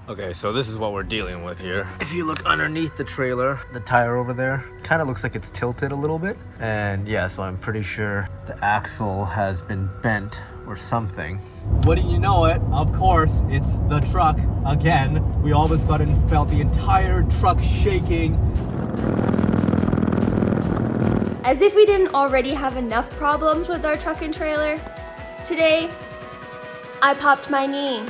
Okay, so this is what we're dealing with here. If you look underneath the trailer, the tire over there kind of looks like it's tilted a little bit. And yeah, so I'm pretty sure the axle has been bent or something. Wouldn't you know it, of course, it's the truck again. We all of a sudden felt the entire truck shaking. As if we didn't already have enough problems with our truck and trailer, today I popped my knee.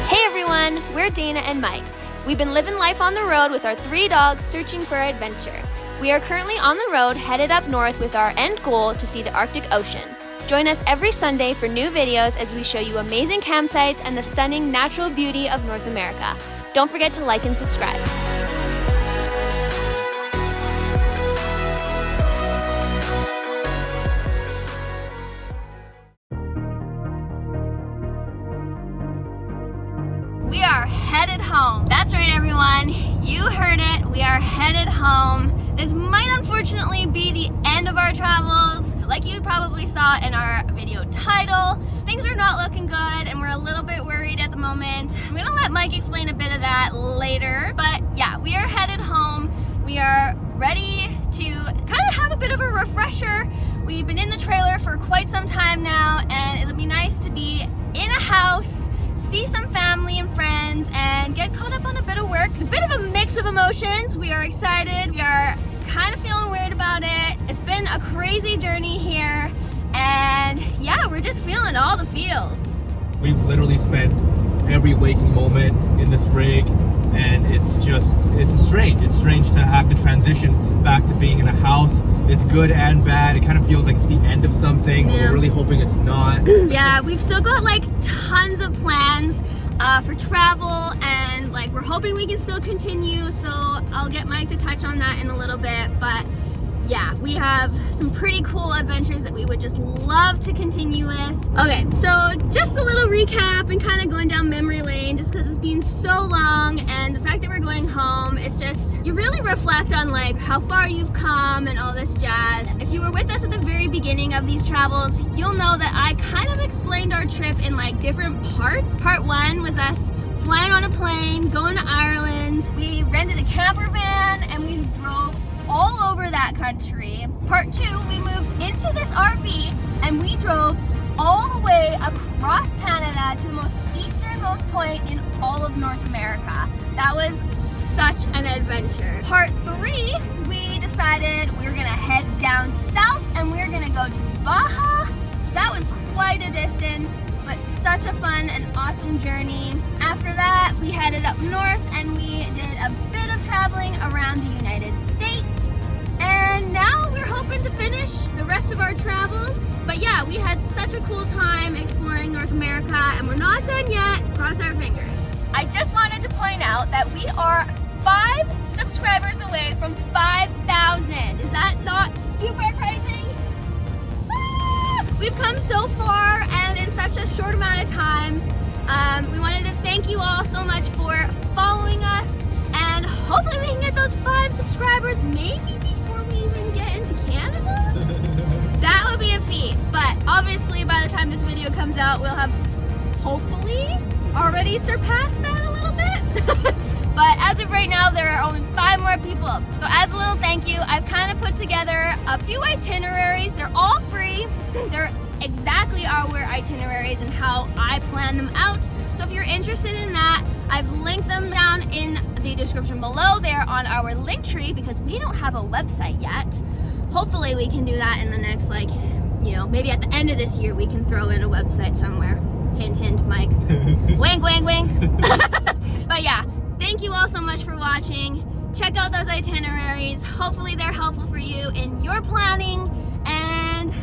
Hey everyone, we're Dana and Mike. We've been living life on the road with our 3 dogs searching for adventure. We are currently on the road headed up north with our end goal to see the Arctic Ocean. Join us every Sunday for new videos as we show you amazing campsites and the stunning natural beauty of North America. Don't forget to like and subscribe. We are headed home. That's right, everyone. You heard it. We are headed home. This might unfortunately be the end of our travels. Like you probably saw in our video title, things are not looking good and we're a little bit worried at the moment. I'm gonna let Mike explain a bit of that later. But yeah, we are headed home. We are ready to kind of have a bit of a refresher. We've been in the trailer for quite some time now, and it'll be nice to be in a house, see some family and friends, and get caught up on a bit of work. It's a bit of a mix of emotions. We are excited. We are kind of feeling weird about it. It's been a crazy journey here, and yeah, we're just feeling all the feels. We've literally spent every waking moment in this rig, and it's strange. It's strange to have to transition back to being in a house. It's good and bad. It kind of feels like it's the end of something. Yeah. We're really hoping it's not. Yeah, we've still got like tons of plans for travel, and like we're hoping we can still continue, so I'll get Mike to touch on that in a little bit. But yeah, we have some pretty cool adventures that we would just love to continue with. Okay, so just a little recap and kind of going down memory lane, just because it's been so long, and the fact that we're going home, it's just, you really reflect on like how far you've come and all this jazz. If you were with us at the very beginning of these travels, you'll know that I kind of explained our trip in like different parts. Part 1 was us flying on a plane, going to Ireland. We rented a camper van and we drove all over that country. Part 2, we moved into this RV and we drove all the way across Canada to the most easternmost point in all of North America. That was such an adventure. Part 3, we decided we were gonna head down south and we were gonna go to Baja. That was quite a distance, but such a fun and awesome journey. After that, we headed up north and we did a bit of traveling around the United States. And now we're hoping to finish the rest of our travels. But yeah, we had such a cool time exploring North America, and we're not done yet. Cross our fingers. I just wanted to point out that we are 5 subscribers away from 5,000. Is that not super crazy? We've come so far and in such a short amount of time. We wanted to thank you all so much for following us, and hopefully we can get those 5 subscribers maybe before we even get into Canada. That would be a feat, but obviously by the time this video comes out, we'll have hopefully already surpassed that a little bit. But as of right now, there are only 5 more people. So as a little thank you, I've kind of put together a few itineraries. They're all free. They're exactly our itineraries and how I plan them out. So if you're interested in that, I've linked them down in the description below. They're on our link tree because we don't have a website yet. Hopefully we can do that in the next, like, you know, maybe at the end of this year we can throw in a website somewhere. Hint, hint, Mike. Wink, wink, wink. But yeah, thank you all so much for watching. Check out those itineraries. Hopefully they're helpful for you in your planning. And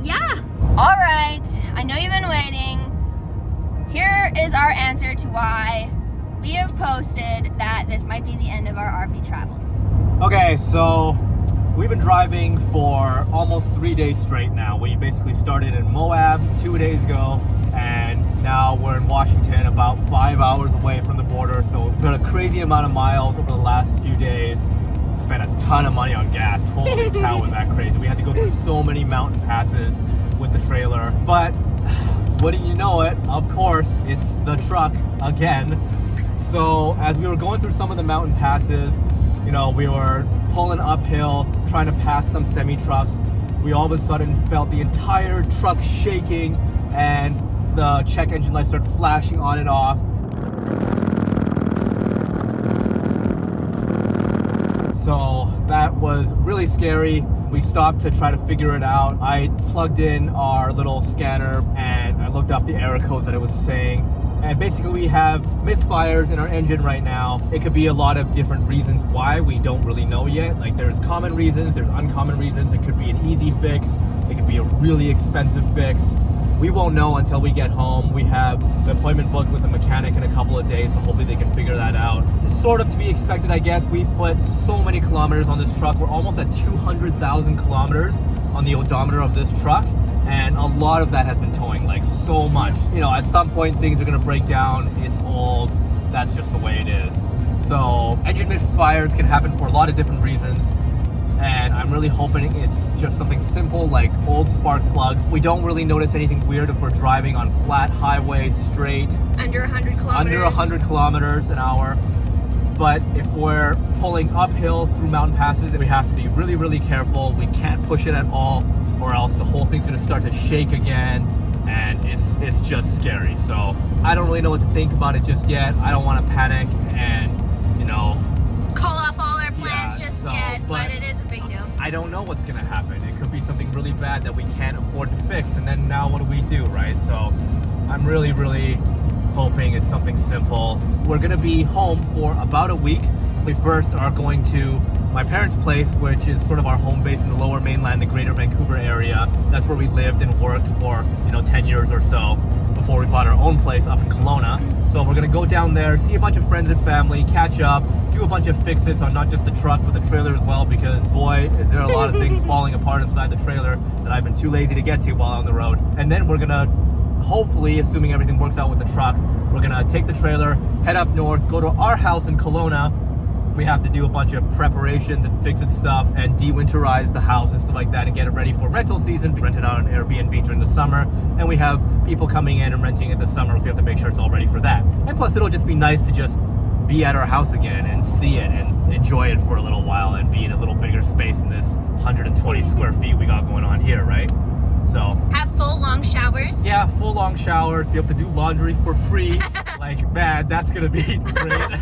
yeah. All right, I know you've been waiting. Here is our answer to why we have posted that this might be the end of our RV travels. Okay, so we've been driving for almost 3 days straight now. We basically started in Moab 2 days ago, and now we're in Washington, about 5 hours away from the border. So we've got a crazy amount of miles over the last few days. Spent a ton of money on gas. Holy cow, was that crazy. We had to go through so many mountain passes with the trailer, but wouldn't you know it, of course, it's the truck again. So as we were going through some of the mountain passes, you know, we were pulling uphill, trying to pass some semi-trucks. We all of a sudden felt the entire truck shaking and the check engine lights started flashing on and off. So that was really scary. We stopped to try to figure it out. I plugged in our little scanner and I looked up the error codes that it was saying. And basically we have misfires in our engine right now. It could be a lot of different reasons why, we don't really know yet. Like there's common reasons, there's uncommon reasons. It could be an easy fix, it could be a really expensive fix. We won't know until we get home. We have the appointment booked with a mechanic in a couple of days, so hopefully they can figure that out. It's sort of to be expected, I guess. We've put so many kilometers on this truck. We're almost at 200,000 kilometers on the odometer of this truck. And a lot of that has been towing, like so much. You know, at some point things are gonna break down. It's old, that's just the way it is. So engine misfires can happen for a lot of different reasons. And I'm really hoping it's just something simple like old spark plugs. We don't really notice anything weird if we're driving on flat highway, straight. Under 100 kilometers. Under 100 kilometers an hour. But if we're pulling uphill through mountain passes, we have to be really, really careful. We can't push it at all, or else the whole thing's gonna start to shake again, and it's just scary. So I don't really know what to think about it just yet. I don't want to panic and, you know, call off all our plans yet, but it is a big deal. I don't know what's gonna happen. It could be something really bad that we can't afford to fix, and then now what do we do, right? So I'm really, really hoping it's something simple. We're gonna be home for about a week. We first are going to my parents' place, which is sort of our home base in the Lower Mainland, the Greater Vancouver area. That's where we lived and worked for, 10 years or so before we bought our own place up in Kelowna. So we're gonna go down there, see a bunch of friends and family, catch up, do a bunch of fix-its on not just the truck but the trailer as well, because boy, is there a lot of things falling apart inside the trailer that I've been too lazy to get to while on the road. And then we're gonna, hopefully, assuming everything works out with the truck, we're gonna take the trailer, head up north, go to our house in Kelowna. We have to do a bunch of preparations and fix-it stuff and de-winterize the house and stuff like that and get it ready for rental season. We rent it out on Airbnb during the summer, and we have people coming in and renting it this summer, so we have to make sure it's all ready for that. And plus, it'll just be nice to just be at our house again and see it and enjoy it for a little while and be in a little bigger space in this 120 square feet we got going on here, right? So have full long showers. Yeah, full long showers, be able to do laundry for free. Like, man, that's gonna be great.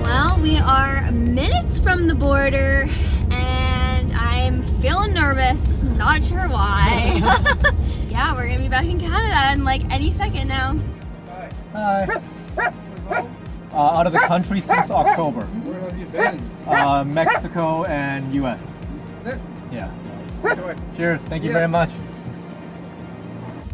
Well, we are minutes from the border and I'm feeling nervous, not sure why. Yeah, we're gonna be back in Canada in like any second now. Hi. Out of the country since October. Where have you been? Mexico and US. Yeah. Enjoy. Cheers, thank you very much.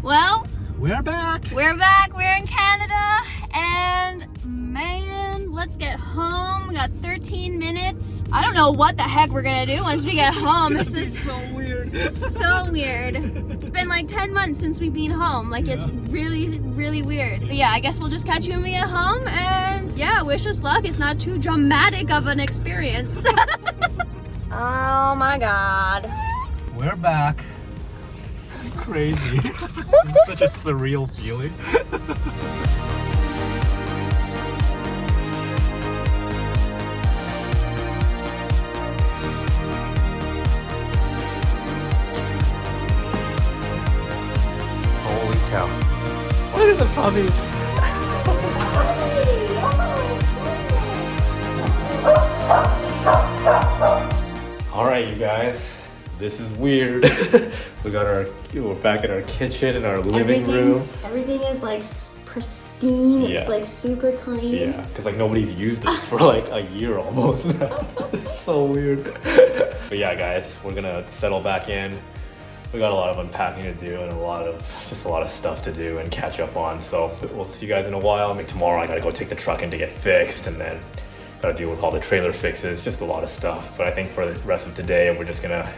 Well, We're back. we're back, we're in Canada, and man, let's get home. We got 13 minutes. I don't know what the heck we're gonna do once we get home. This is so weird. so weird. It's been like 10 months since we've been home. Like, it's really, really weird. But yeah, I guess we'll just catch you when we get home, and yeah, wish us luck. It's not too dramatic of an experience. Oh my God. We're back. Crazy. It's such a surreal feeling. Holy cow. Look at the puppies. Alright, you guys. This is weird. We're back in our kitchen and our living room. Everything is like pristine. Yeah. It's like super clean. Yeah, because like nobody's used this for like a year almost now. It's so weird. But yeah, guys, we're gonna settle back in. We got a lot of unpacking to do and a lot of stuff to do and catch up on. So we'll see you guys in a while. I mean, tomorrow I gotta go take the truck in to get fixed, and then gotta deal with all the trailer fixes, just a lot of stuff. But I think for the rest of today, we're just gonna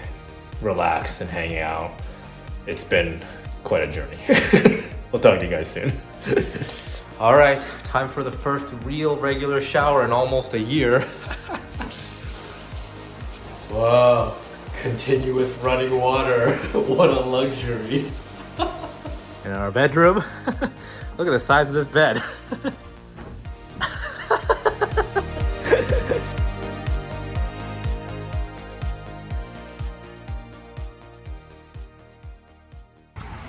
relax and hang out. It's been quite a journey. We'll talk to you guys soon. All right, time for the first real regular shower in almost a year. Wow, continuous running water. What a luxury. In our bedroom, look at the size of this bed.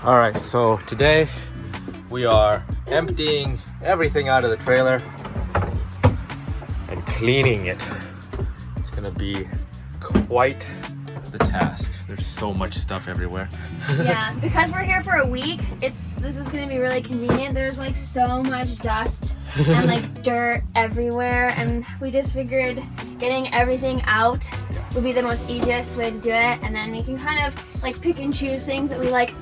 All right, so today we are emptying everything out of the trailer and cleaning it. It's gonna be quite the task. There's so much stuff everywhere. Yeah, because we're here for a week, this is gonna be really convenient. There's like so much dust and like dirt everywhere, and we just figured getting everything out would be the most easiest way to do it, and then we can kind of like pick and choose things that we like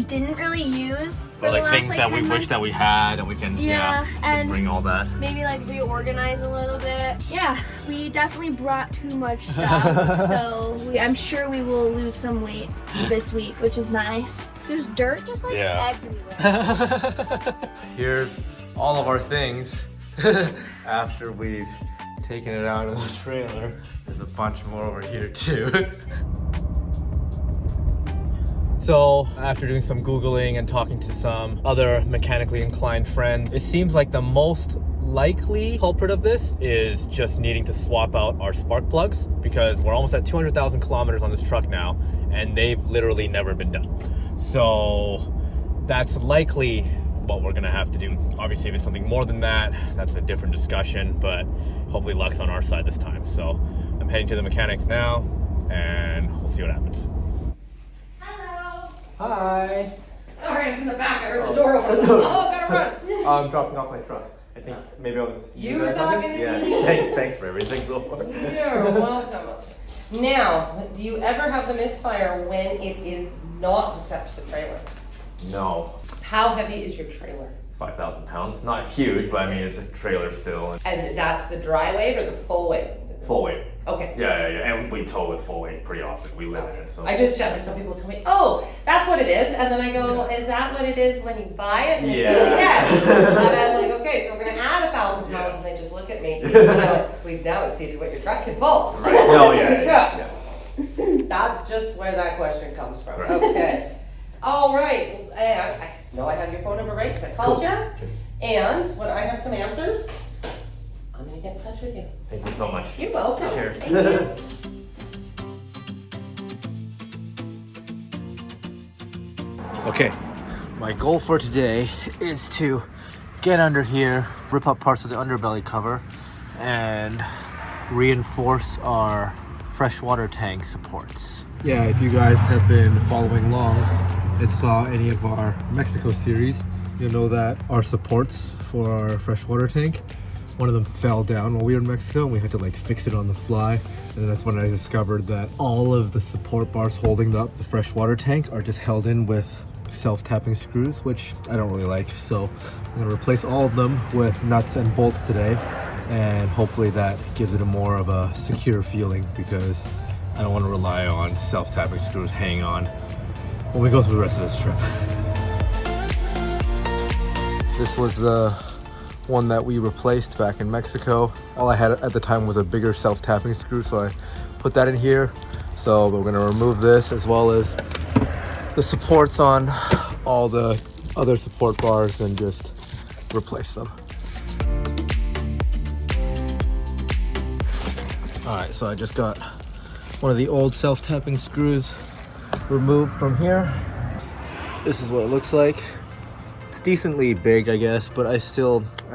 didn't really use for Or the like last, things like, that 10 we wish months. that we had, and we can just and bring all that. maybe like reorganize a little bit. Yeah, we definitely brought too much stuff, so I'm sure we will lose some weight this week, which is nice. There's dirt just like everywhere. Here's all of our things after we've taken it out of the trailer. There's a bunch more over here too. So after doing some Googling and talking to some other mechanically inclined friends, it seems like the most likely culprit of this is just needing to swap out our spark plugs, because we're almost at 200,000 kilometers on this truck now, and they've literally never been done. So that's likely what we're gonna have to do. Obviously, if it's something more than that, that's a different discussion, but hopefully luck's on our side this time. So I'm heading to the mechanics now, and we'll see what happens. Hello. Hi. Sorry, I was in the back. I heard the door open. Oh, gotta run. I'm dropping off my truck. I think maybe I was. You were talking to Yeah. me? Thanks for everything so far. You're welcome. Now, do you ever have the misfire when it is not hooked up to the trailer? No. How heavy is your trailer? 5,000 pounds. Not huge, but I mean it's a trailer still. And that's the dry weight or the full weight? Full weight. Okay. Yeah. And we tow with full weight pretty often. We live in it, so. I just checked. Some people tell me, "Oh, that's what it is," and then I go, "Is that what it is when you buy it?" And they go, "Yes." And I'm like, "Okay, so we're gonna add 1,000 pounds," and they just look at me. And I'm like, "We've now exceeded what your truck can pull." Right. Oh yeah. So, that's just where that question comes from. Right. Okay. All right. I know I have your phone number right because I called you. And when I have some answers, I'm gonna get in touch with you. Thank you so much. You're welcome. Cheers. Thank you. Okay, my goal for today is to get under here, rip up parts of the underbelly cover, and reinforce our freshwater tank supports. Yeah, if you guys have been following along and saw any of our Mexico series, you'll know that our supports for our freshwater tank, one of them fell down while we were in Mexico, and we had to like fix it on the fly. And that's when I discovered that all of the support bars holding up the freshwater tank are just held in with self-tapping screws, which I don't really like. So I'm gonna replace all of them with nuts and bolts today, and hopefully that gives it a more of a secure feeling, because I don't want to rely on self-tapping screws hanging on when we go through the rest of this trip. This was the one that we replaced back in Mexico. All I had at the time was a bigger self-tapping screw, so I put that in here. So we're gonna remove this as well as the supports on all the other support bars and just replace them. All right, so I just got one of the old self-tapping screws removed from here. This is what it looks like. It's decently big, I guess, but I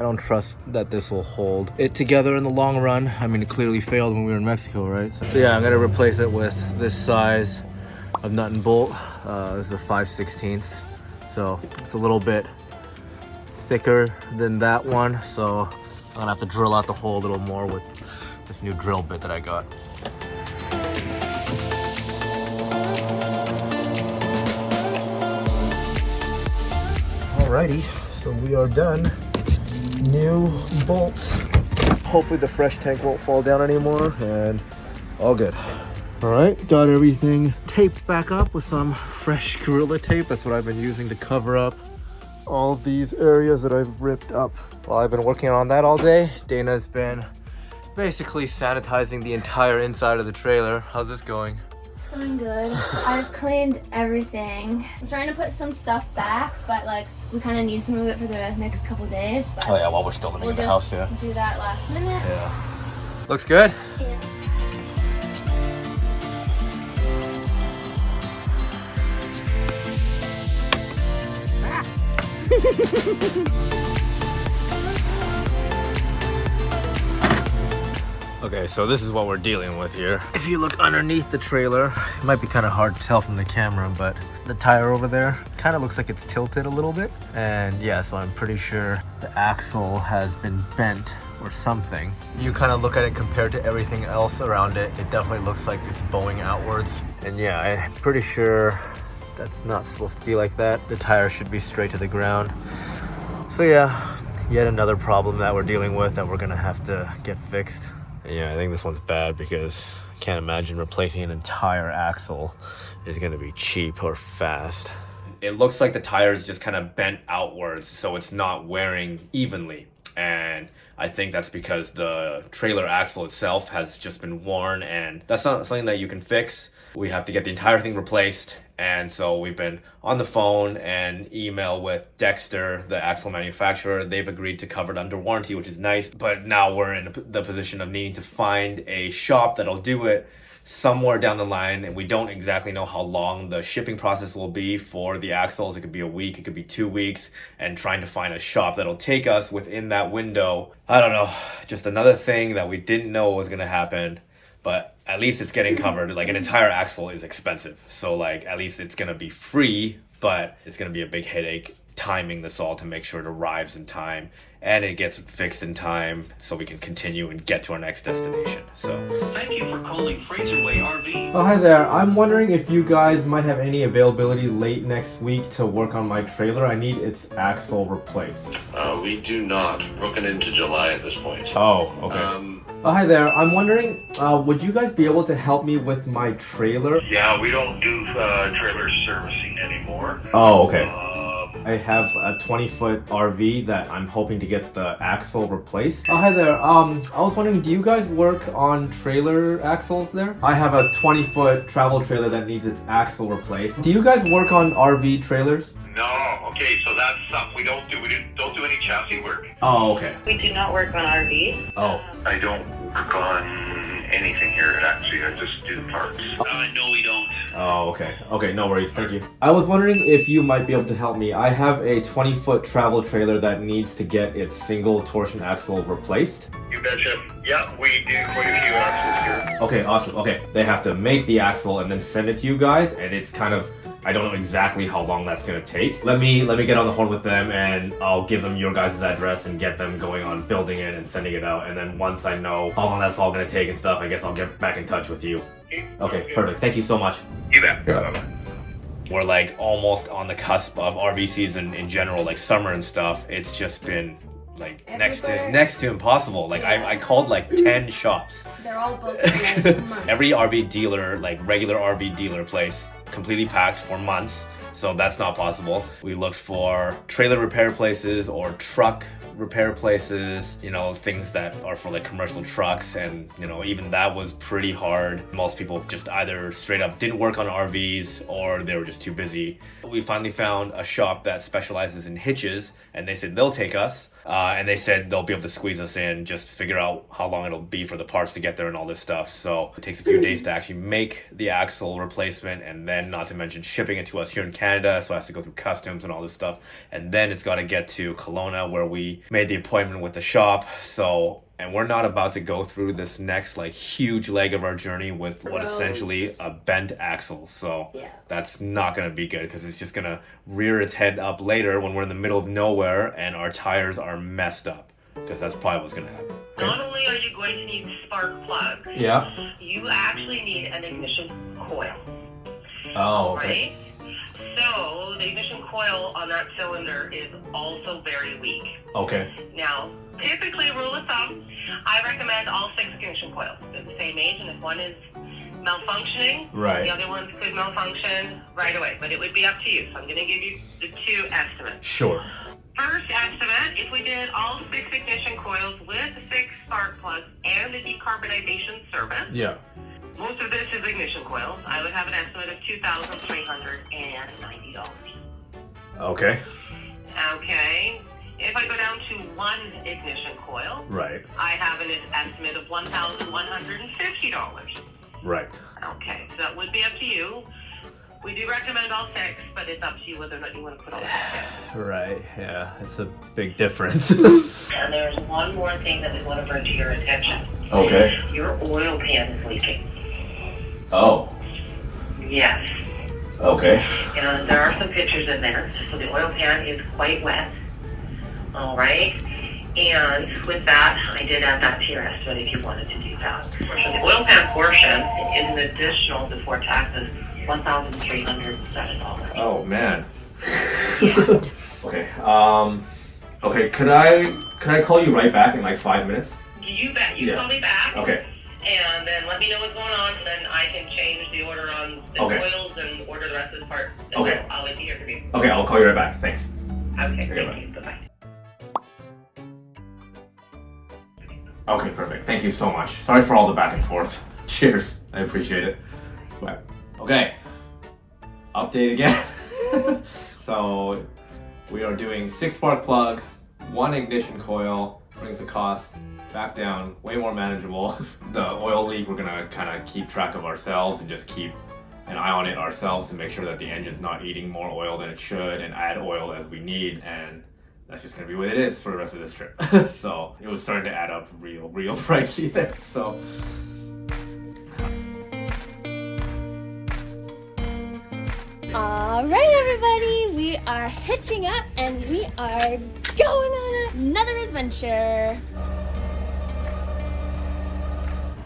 don't trust that this will hold it together in the long run. I mean, it clearly failed when we were in Mexico, right? So yeah, I'm gonna replace it with this size of nut and bolt. This is a 5/16, so it's a little bit thicker than that one. So I'm gonna have to drill out the hole a little more with this new drill bit that I got. Alrighty, so we are done. New bolts. Hopefully the fresh tank won't fall down anymore, and all good. Alright, got everything taped back up with some fresh Gorilla tape. That's what I've been using to cover up all of these areas that I've ripped up. While I've been working on that all day, Dana's been basically sanitizing the entire inside of the trailer. How's this going? It's going good. I've cleaned everything. I'm trying to put some stuff back, but like we kind of need to move it for the next couple days. But Oh yeah, while we're still living we'll in the house, just yeah. do that last minute. Yeah. Looks good. Yeah. Okay, so this is what we're dealing with here. If you look underneath the trailer, it might be kind of hard to tell from the camera, but the tire over there kind of looks like it's tilted a little bit. And yeah, so I'm pretty sure the axle has been bent or something. You kind of look at it compared to everything else around it, it definitely looks like it's bowing outwards. And yeah, I'm pretty sure that's not supposed to be like that. The tire should be straight to the ground. So yeah, yet another problem that we're dealing with that we're gonna have to get fixed. Yeah, I think this one's bad because I can't imagine replacing an entire axle is going to be cheap or fast. It looks like the tire is just kind of bent outwards, so it's not wearing evenly. And I think that's because the trailer axle itself has just been worn, and that's not something that you can fix. We have to get the entire thing replaced. And so we've been on the phone and email with Dexter, the axle manufacturer. They've agreed to cover it under warranty, which is nice. But now we're in the position of needing to find a shop that'll do it somewhere down the line. And we don't exactly know how long the shipping process will be for the axles. It could be a week, it could be 2 weeks. And trying to find a shop that'll take us within that window. I don't know, just another thing that we didn't know was gonna happen. But at least it's getting covered. Like, an entire axle is expensive. So like, at least it's gonna be free, but it's gonna be a big headache timing this all to make sure it arrives in time and it gets fixed in time so we can continue and get to our next destination. So Thank you for calling Fraserway RV. Oh, hi there. I'm wondering if you guys might have any availability late next week to work on my trailer. I need its axle replaced. We do not. Looking into July at this point. Oh, okay. Oh, hi there. I'm wondering, would you guys be able to help me with my trailer? Yeah, we don't do trailer servicing anymore. Oh, okay. I have a 20-foot RV that I'm hoping to get the axle replaced. Oh, hi there. I was wondering, do you guys work on trailer axles there? I have a 20-foot travel trailer that needs its axle replaced. Do you guys work on RV trailers? No. Okay, so that's something we don't do. We don't do any chassis work. Oh, okay. We do not work on RVs. Oh. I don't work on anything here, actually. I just do parts. No, we don't. Oh, okay. Okay, no worries. Thank you. I was wondering if you might be able to help me. I have a 20-foot travel trailer that needs to get its single torsion axle replaced. You betcha. Yeah, we do quite a few axles here. Okay, awesome. Okay, they have to make the axle and then send it to you guys, and it's kind of, I don't know exactly how long that's gonna take. Let me get on the horn with them, and I'll give them your guys' address and get them going on building it and sending it out. And then once I know how long that's all gonna take and stuff, I guess I'll get back in touch with you. Okay, perfect. Thank you so much. You bet. Yeah. we're like almost on the cusp of RV season in general, like summer and stuff. It's just been like Everywhere. next to impossible. Like Yeah. I called like 10 shops. They're all booked for like a month. Every RV dealer, like regular RV dealer place, completely packed for months. So that's not possible. We looked for trailer repair places or truck repair places, you know, things that are for like commercial trucks, and you know, even that was pretty hard. Most people just either straight up didn't work on RVs or they were just too busy. We finally found a shop that specializes in hitches, and they said they'll take us. And they said they'll be able to squeeze us in, just figure out how long it'll be for the parts to get there and all this stuff. So it takes a few days to actually make the axle replacement, and then not to mention shipping it to us here in Canada. So it has to go through customs and all this stuff. And then it's got to get to Kelowna, where we made the appointment with the shop. So, and we're not about to go through this next like huge leg of our journey with what essentially a bent axle. So Yeah. that's not going to be good, because it's just going to rear its head up later when we're in the middle of nowhere and our tires are messed up, because that's probably what's going to happen. Not only are you going to need spark plugs, Yeah. you actually need an ignition coil, Oh, okay. right? So the ignition coil on that cylinder is also very weak. Okay. Now, typically, rule of thumb, I recommend all 6 ignition coils. They're the same age, and if one is malfunctioning, Right. the other ones could malfunction right away. But it would be up to you. So I'm going to give you the 2 estimates. Sure. First estimate, if we did all 6 ignition coils with 6 spark plugs and the decarbonization service, Yeah. most of this is ignition coils, I would have an estimate of $2,390. Okay. Okay. If I go down to 1 ignition coil, Right. I have an estimate of $1,150. Right. Okay, so that would be up to you. We do recommend all 6, but it's up to you whether or not you want to put all 6 in. Right. Yeah, it's a big difference. And there's one more thing that we want to bring to your attention. Okay. Your oil pan is leaking. Oh. Yes. Okay. And there are some pictures in there. So the oil pan is quite wet. All right. And with that, I did add that to your estimate if you wanted to do that. So the oil pan portion is an additional before taxes, $1,307. Oh man. Yeah. Okay. Okay. Could I call you right back in like 5 minutes? You bet. You Yeah. call me back. Okay. And then let me know what's going on, and then I can change the order on the Okay. oils and order the rest of the parts. And Okay. I'll wait to hear from you. Okay. I'll call you right back. Thanks. Okay. Okay, Thank you. Bye-bye. Okay. Perfect. Thank you so much. Sorry for all the back and forth. Cheers. I appreciate it. Bye. Okay. Update again. So we are doing 6 spark plugs, 1 ignition coil, brings the cost back down, way more manageable. The oil leak, we're gonna kind of keep track of ourselves and just keep an eye on it ourselves to make sure that the engine's not eating more oil than it should, and add oil as we need, and that's just gonna be what it is for the rest of this trip. So it was starting to add up real pricey there. So All right, everybody, we are hitching up and we are going on another adventure.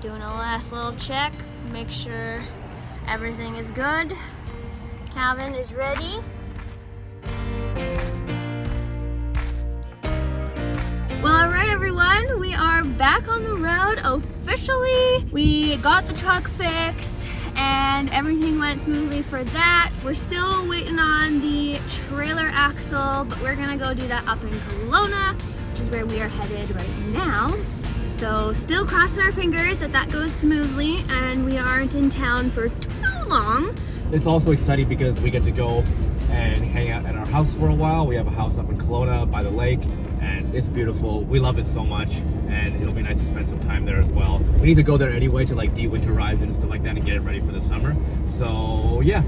Doing a last little check, make sure everything is good. Calvin is ready. Well, all right, everyone, we are back on the road officially. We got the truck fixed and everything went smoothly for that. We're still waiting on the trailer axle, but we're gonna go do that up in Kelowna, which is where we are headed right now. So still crossing our fingers that that goes smoothly and we aren't in town for too long. It's also exciting because we get to go and hang out at our house for a while. We have a house up in Kelowna by the lake and it's beautiful. We love it so much and it'll be nice to spend some time there as well. We need to go there anyway to like de-winterize it and stuff like that and get it ready for the summer. So yeah,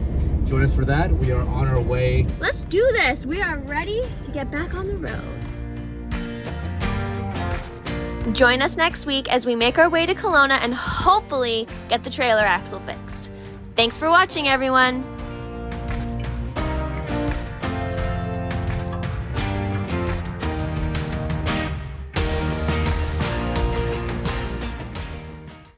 join us for that. We are on our way. Let's do this. We are ready to get back on the road. Join us next week as we make our way to Kelowna and hopefully get the trailer axle fixed. Thanks for watching, everyone.